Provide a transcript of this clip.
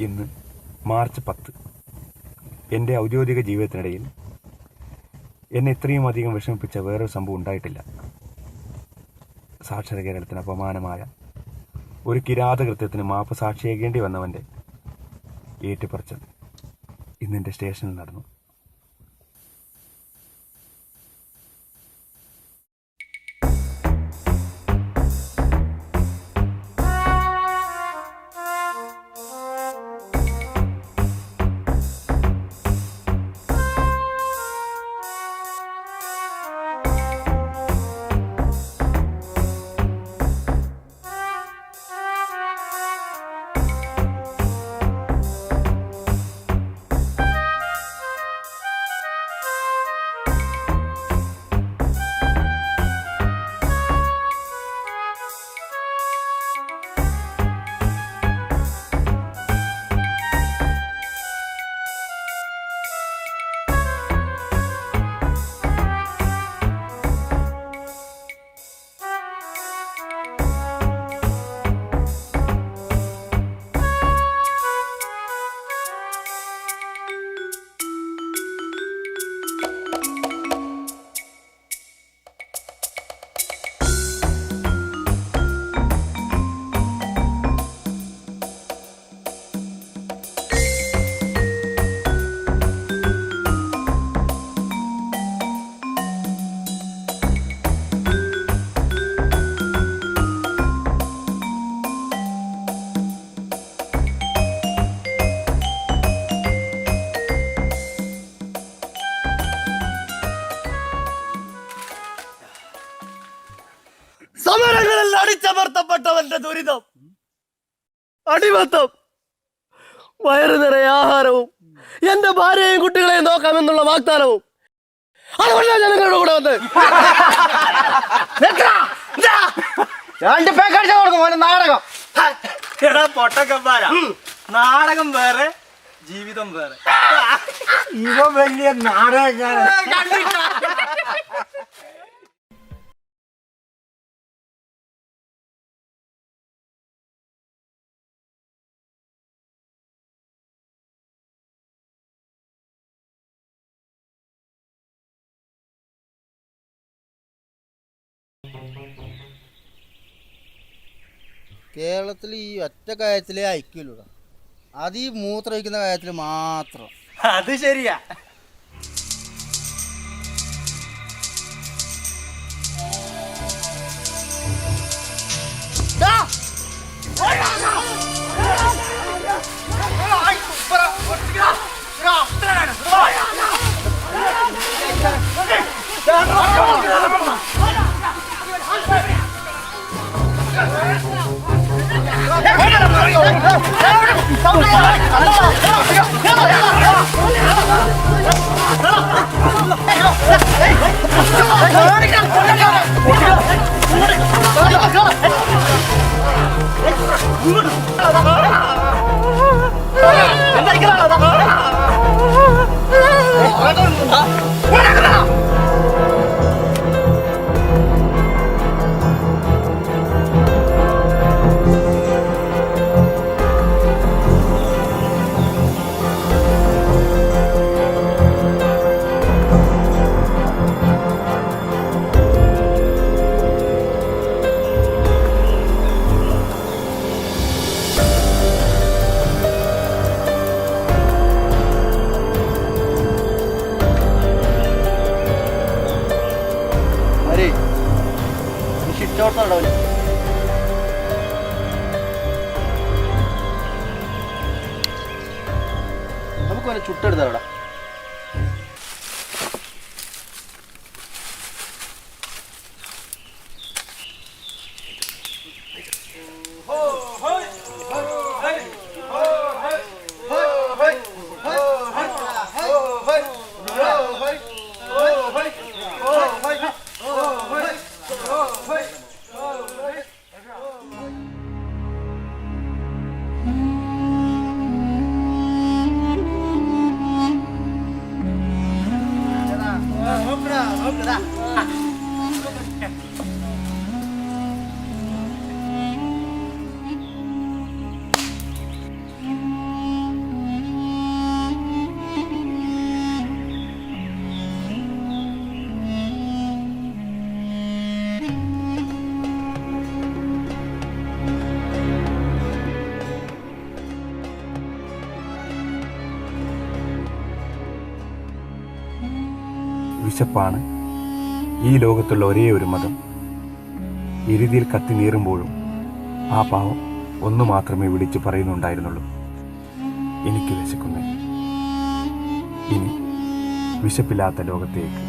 ഇന്ന് മാർച്ച് 10. എൻ്റെ ഔദ്യോഗിക ജീവിതത്തിനിടയിൽ എന്നെ ഇത്രയും അധികം വിഷമിപ്പിച്ച വേറൊരു സംഭവം ഉണ്ടായിട്ടില്ല. സാക്ഷര കേരളത്തിന് അപമാനമായ ഒരു കിരാതകൃത്യത്തിന് മാപ്പ് സാക്ഷിയാകേണ്ടി വന്നവൻ്റെ ഏറ്റുപറച്ചൽ ഇന്നെൻ്റെ സ്റ്റേഷനിൽ നടന്നു. സമരങ്ങളിൽ അടിച്ചമർത്തപ്പെട്ടവന്റെ ദുരിതം, അടിമത്തം, വയറു നിറയെ ആഹാരവും എന്റെ ഭാര്യയെയും കുട്ടികളെയും നോക്കാമെന്നുള്ള വാഗ്ദാനവും, അതുകൊണ്ടാണ് ജനങ്ങളുടെ കൂടെ വന്ന് നാടകം. എടാ പൊട്ടക്കന്മാരാ, നാടകം വേറെ ജീവിതം വേറെ. ഇവ വലിയ നാടകക്കാരൻ. കേരളത്തിൽ ഈ ഒറ്റ കാര്യത്തിലേ ഐക്യമില്ല, അത് ഈ മൂത്രമൊഴിക്കുന്ന കാര്യത്തിൽ മാത്രം. അത് ശരിയാ. നമുക്ക് ചുട്ടെടുത്തവിടെ. വിശപ്പാണ് ഈ ലോകത്തുള്ള ഒരേ ഒരു മതം. എരുതിയിൽ കത്തി നീറുമ്പോഴും ആ പാവം ഒന്നു മാത്രമേ വിളിച്ചു പറയുന്നുണ്ടായിരുന്നുള്ളൂ, എനിക്ക് വിശക്കുന്നേ. ഇനി വിശപ്പില്ലാത്ത ലോകത്തേക്ക്